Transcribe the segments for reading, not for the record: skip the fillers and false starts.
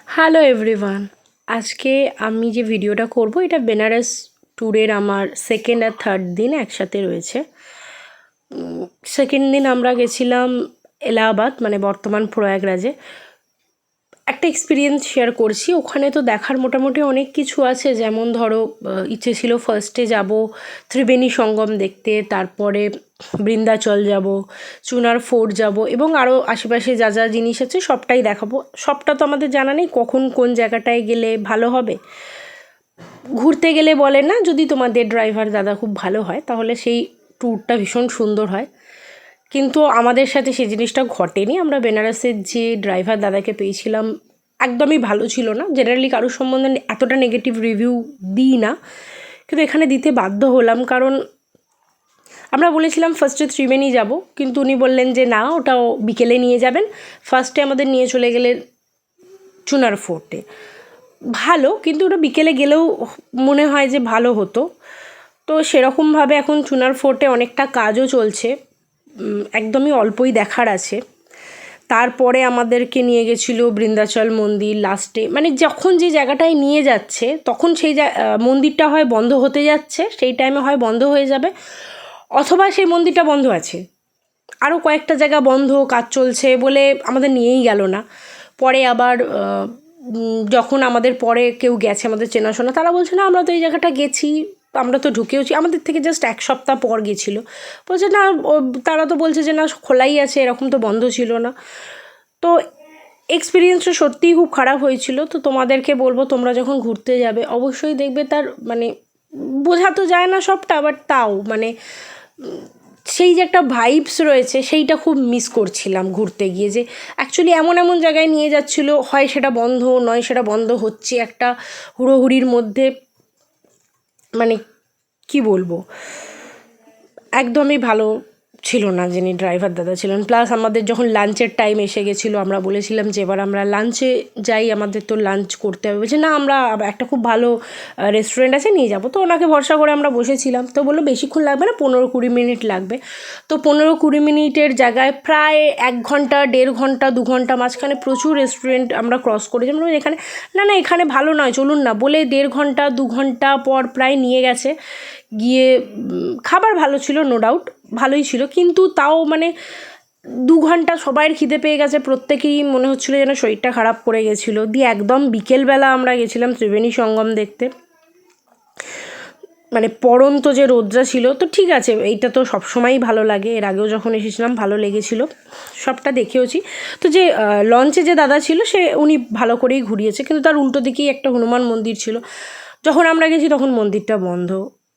Hello everyone, আজকে আমি যে ভিডিওটা করব এটা বেনারস ট্যুরের আমার সেকেন্ড আর থার্ড দিন একসাথে রয়েছে। সেকেন্ড দিন আমরা গেছিলাম এলাহাবাদ, মানে বর্তমান প্রয়াগরাজে। একটা এক্সপিরিয়েন্স শেয়ার করছি। ওখানে তো দেখার মোটামুটি অনেক কিছু আছে, যেমন ধরো ইচ্ছে ছিল ফার্স্টে যাব ত্রিবেণী সঙ্গম দেখতে, তারপরে বৃন্দাচল যাব, চুনার ফোর্ট যাব এবং আরও আশেপাশে যা যা জিনিস আছে সবটাই দেখাবো। সবটা তো আমাদের জানা নেই কখন কোন জায়গাটায় গেলে ভালো হবে। ঘুরতে গেলে বলে না, যদি তোমাদের ড্রাইভার দাদা খুব ভালো হয় তাহলে সেই ট্যুরটা ভীষণ সুন্দর হয়, কিন্তু আমাদের সাথে সেই জিনিসটা ঘটেনি। আমরা বেনারসের যে ড্রাইভার দাদাকে পেয়েছিলাম একদমই ভালো ছিল না। জেনারেলি কারোর সম্বন্ধে এতটা নেগেটিভ রিভিউ দিই না, কিন্তু এখানে দিতে বাধ্য হলাম, কারণ আমরা বলেছিলাম ফার্স্টে ত্রিবেণী যাব, কিন্তু উনি বললেন যে না, ওটাও বিকেলে নিয়ে যাবেন। ফার্স্টে আমাদের নিয়ে চলে গেলেন চুনার ফোর্টে। ভালো, কিন্তু ওটা বিকেলে গেলেও মনে হয় যে ভালো হতো। তো সেরকমভাবে এখন চুনার ফোর্টে অনেকটা কাজও চলছে, একদমই অল্পই দেখার আছে। তারপরে আমাদেরকে নিয়ে গেছিলো বৃন্দাচল মন্দির লাস্টে, মানে যখন যে জায়গাটায় নিয়ে যাচ্ছে তখন সেই মন্দিরটা হয় বন্ধ হতে যাচ্ছে, সেই টাইমে হয় বন্ধ হয়ে যাবে, অথবা সেই মন্দিরটা বন্ধ আছে। আরও কয়েকটা জায়গা বন্ধ, কাজ চলছে বলে আমাদের নিয়েই গেল না। পরে আবার যখন আমাদের পরে কেউ গেছে আমাদের চেনাশোনা, তারা বলছে না আমরা তো এই জায়গাটা গেছি, আমরা তো ঢুকেওছি, আমাদের থেকে জাস্ট এক সপ্তাহ পর গেছিলো। বলছে না, তারা তো বলছে যে না খোলাই আছে, এরকম তো বন্ধ ছিল না। তো এক্সপিরিয়েন্সটা সত্যিই খুব খারাপ হয়েছিল। তো তোমাদেরকে বলবো, তোমরা যখন ঘুরতে যাবে অবশ্যই দেখবে তার মানে বোঝা তো যায় না সবটা, বাট তাও মানে সেই যে একটা ভাইবস রয়েছে সেইটা খুব মিস করছিলাম ঘুরতে গিয়ে। যে অ্যাকচুয়ালি এমন এমন জায়গায় নিয়ে যাচ্ছিলো, হয় সেটা বন্ধ, নয় সেটা বন্ধ হচ্ছে, একটা হুড়োহুড়ির মধ্যে, মানে কি বলবো, একদমই ভালো ছিল না যিনি ড্রাইভার দাদা ছিলেন। প্লাস আমাদের যখন লাঞ্চের টাইম এসে গেছিলো, আমরা বলেছিলাম যে এবার আমরা লাঞ্চে যাই, আমাদের তো লাঞ্চ করতে হবে। বলছে না, আমরা একটা খুব ভালো রেস্টুরেন্ট আছে নিয়ে যাবো। তো ওনাকে ভরসা করে আমরা বসেছিলাম। তো বললো বেশিক্ষণ লাগবে না, 15-20 মিনিট লাগবে। তো 15-20 মিনিটের জায়গায় প্রায় 1 ঘন্টা, 1.5 ঘন্টা, 2 ঘন্টা মাঝখানে প্রচুর রেস্টুরেন্ট আমরা ক্রস করেছি। আমরা এখানে না না, এখানে ভালো নয়, চলুন না, বলে 1.5 ঘন্টা 2 ঘন্টা পর প্রায় নিয়ে গেছে। গিয়ে খাবার ভালো ছিল, নো ডাউট ভালোই ছিল, কিন্তু তাও মানে 2 ঘন্টা সবাইয়ের খিদে পেয়ে গেছে, প্রত্যেকেই মনে হচ্ছিলো যেন শরীরটা খারাপ করে গেছিলো। দিয়ে একদম বিকেলবেলা আমরা গেছিলাম ত্রিবেণী সঙ্গম দেখতে, মানে পড়ন্ত যে রোদটা ছিল। তো ঠিক আছে, এইটা তো সবসময়ই ভালো লাগে, এর আগেও যখন এসেছিলাম ভালো লেগেছিলো, সবটা দেখেওছি। তো যে লঞ্চে যে দাদা ছিল উনি ভালো করেই ঘুরিয়েছে, কিন্তু তার উল্টো দিকেই একটা হনুমান মন্দির ছিল। যখন আমরা গেছি তখন মন্দিরটা বন্ধ।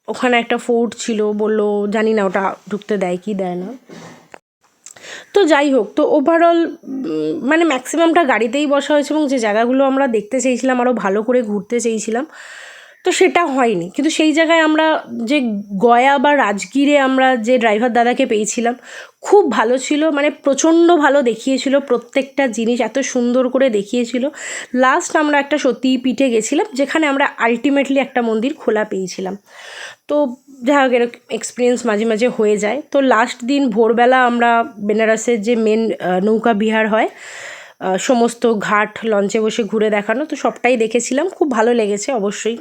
ওখানে একটা ফোর্ট ছিল, বললো জানি না ওটা ঢুকতে দেয় কি দেয় না। তো যাই হোক, তো ওভারঅল মানে ম্যাক্সিমামটা গাড়িতেই বসা হয়েছে, এবং যে জায়গাগুলো আমরা দেখতে চেয়েছিলাম, আরও ভালো করে ঘুরতে চেয়েছিলাম, তো সেটা হয়নি। কিন্তু সেই জায়গায় আমরা যে গয়া বা রাজগীরে আমরা যে ড্রাইভার দাদাকে পেয়েছিলাম, খুব ভালো ছিল, মানে প্রচণ্ড ভালো দেখিয়েছিল, প্রত্যেকটা জিনিস এত সুন্দর করে দেখিয়েছিল। লাস্ট আমরা একটা সতীপীঠে গেছিলাম, যেখানে আমরা আলটিমেটলি একটা মন্দির খোলা পেয়েছিলাম। তো যাই হোক, এরকম এক্সপিরিয়েন্স মাঝে মাঝে হয়ে যায়। তো লাস্ট দিন ভোরবেলা আমরা বেনারসের যে মেন নৌকা বিহার হয়, সমস্ত ঘাট লঞ্চে বসে ঘুরে দেখানো, তো সবটাই দেখেছিলাম, খুব ভালো লেগেছে। অবশ্যই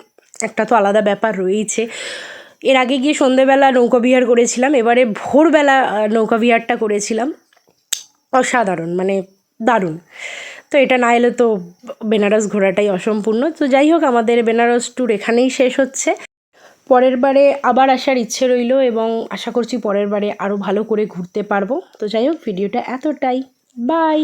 একটা তো আলাদা ব্যাপার রয়েছে। এর আগে গিয়ে সন্ধেবেলা নৌকা বিহার করেছিলাম, এবারে ভোরবেলা নৌকা বিহারটা করেছিলাম, অসাধারণ, মানে দারুণ। তো এটা না এলে তো বেনারস ঘোরাটাই অসম্পূর্ণ। তো যাই হোক, আমাদের বেনারস ট্যুর এখানেই শেষ হচ্ছে। পরের বারে আবার আসার ইচ্ছে রইল, এবং আশা করছি পরের বারে আরও ভালো করে ঘুরতে পারবো। তো যাই হোক, ভিডিওটা এতটাই। বাই।